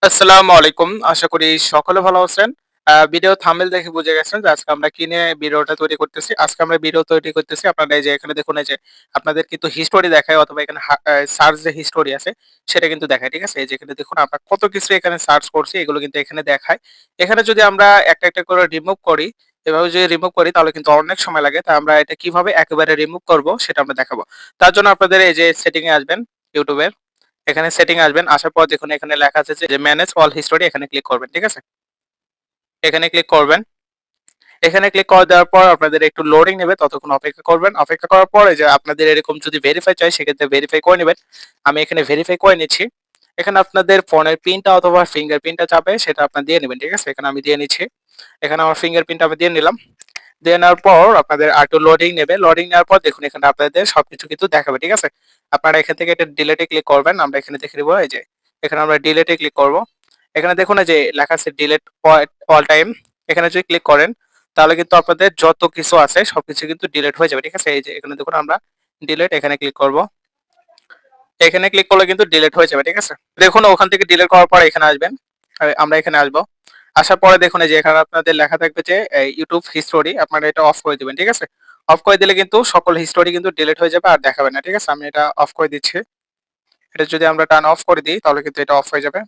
আসসালামু আলাইকুম। আশা করি সকলে ভালো আছেন। ভিডিও থাম্বনেল দেখে বুঝে গেছেন যে আজকে আমরা কি নিয়ে ভিডিওটা তৈরি করতেছি। আজকে আমরা ভিডিও তৈরি করতেছি আপনারা এই যে এখানে দেখুন এই যে আপনাদের কিন্তু হিস্টোরি দেখায় অথবা এখানে সার্চ যে হিস্টোরি আছে সেটা কিন্তু দেখায়। ঠিক আছে? এই যে এখানে দেখুন আমরা কত কিছু এখানে সার্চ করছি এগুলো কিন্তু এখানে দেখায়। এখানে যদি আমরা একটা করে রিমুভ করি, এভাবে যদি রিমুভ করি তাহলে কিন্তু অনেক সময় লাগে। তাই আমরা এটা কিভাবে একেবারে রিমুভ করব সেটা আমরা দেখাবো। তার জন্য আপনাদের এই যে সেটিং এ আসবেন YouTube এর। এখানে সেটিং এ আসবেন। আসার পর দেখুন এখানে লেখা আছে যে ম্যানেজ অল হিস্টোরি এখানে ক্লিক করবেন। ঠিক আছে? এখানে ক্লিক করবেন। এখানে ক্লিক করে দেওয়ার পর আপনাদের একটু লোডিং নেবে ততক্ষণ অপেক্ষা করবেন। অপেক্ষা করার পর এই যে আপনাদের এরকম যদি ভেরিফাই চাই সেক্ষেত্রে ভেরিফাই করে নিবেন। আমি এখানে ভেরিফাই করে নিচ্ছি। এখানে আপনাদের ফোনের পিনটা অথবা ফিঙ্গারপ্রিন্টটা চাবে সেটা আপনারা দিয়ে নিবেন। ঠিক আছে? এখানে আমি দিয়ে নিচ্ছি। এখানে আমার ফিঙ্গারপ্রিন্টটা আমি দিয়ে নিলাম। দিয়ে নেওয়ার পর আপনাদের আরেকটু লোডিং নেবে। লোডিং নেওয়ার পর দেখুন এখানে আপনাদের সবকিছু কিন্তু দেখাবে। ঠিক আছে? আপনারা এখান থেকে এটা ডিলিট এ ক্লিক করবেন। আমরা এখানে দেখে নিব এই যে এখানে আমরা ডিলিট এ ক্লিক করব। এখানে দেখুন এই যে লেখা আছে ডিলিট অল টাইম। এখানে যদি ক্লিক করেন তাহলে কিন্তু আপনাদের যত কিছু আছে সবকিছু কিন্তু ডিলিট হয়ে যাবে। ঠিক আছে? এই যে এখানে দেখুন আমরা ডিলিট এখানে ক্লিক করব। এখানে ক্লিক করলে কিন্তু ডিলিট হয়ে যাবে। ঠিক আছে? দেখুন ওখান থেকে ডিলিট করার পর এখানে আসবেন। আমরা এখানে আসব। আসার পরে দেখুন এই যে এখানে আপনাদের লেখা থাকবে যে ইউটিউব হিস্টোরি আপনারা এটা অফ করে দিবেন। ঠিক আছে? অফ করে দিলে কিন্তু সকল হিস্টোরি কিন্তু ডিলিট হয়ে যাবে আর দেখাবে না। ঠিক আছে? আমি এটা অফ করে দিচ্ছি। এটা যদি আমরা টার্ন অফ করে দিই তাহলে কিন্তু এটা অফ হয়ে যাবে।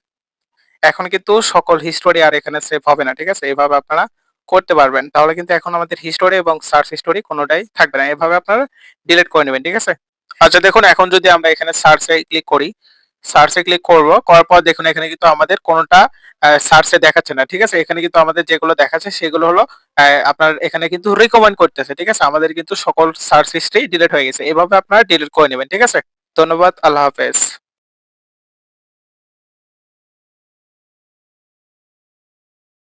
এখন কিন্তু সকল হিস্টোরি আর এখানে সেভ হবে না। ঠিক আছে? এভাবে আপনারা করতে পারবেন। তাহলে কিন্তু এখন আমাদের হিস্টোরি এবং সার্চ হিস্টোরি কোনটাই থাকবে না। এভাবে আপনারা ডিলিট করে নেবেন। ঠিক আছে? আচ্ছা দেখুন এখন যদি আমরা এখানে সার্চ এ ক্লিক করি, সার্চ এ ক্লিক করব। করার পর দেখুন এখানে কিন্তু আমাদের কোনটা সার্চ এ দেখাচ্ছে না। ঠিক আছে? এখানে কিন্তু আমাদের যেগুলো দেখাচ্ছে সেগুলো হলো আপনার এখানে কিন্তু রিকমেন্ড করতেছে। ঠিক আছে? আমাদের কিন্তু সকল সার্চ হিস্ট্রি ডিলিট হয়ে গেছে। এভাবে আপনারা ডিলিট করে নেবেন। ঠিক আছে? ধন্যবাদ। আল্লাহ হাফেজ।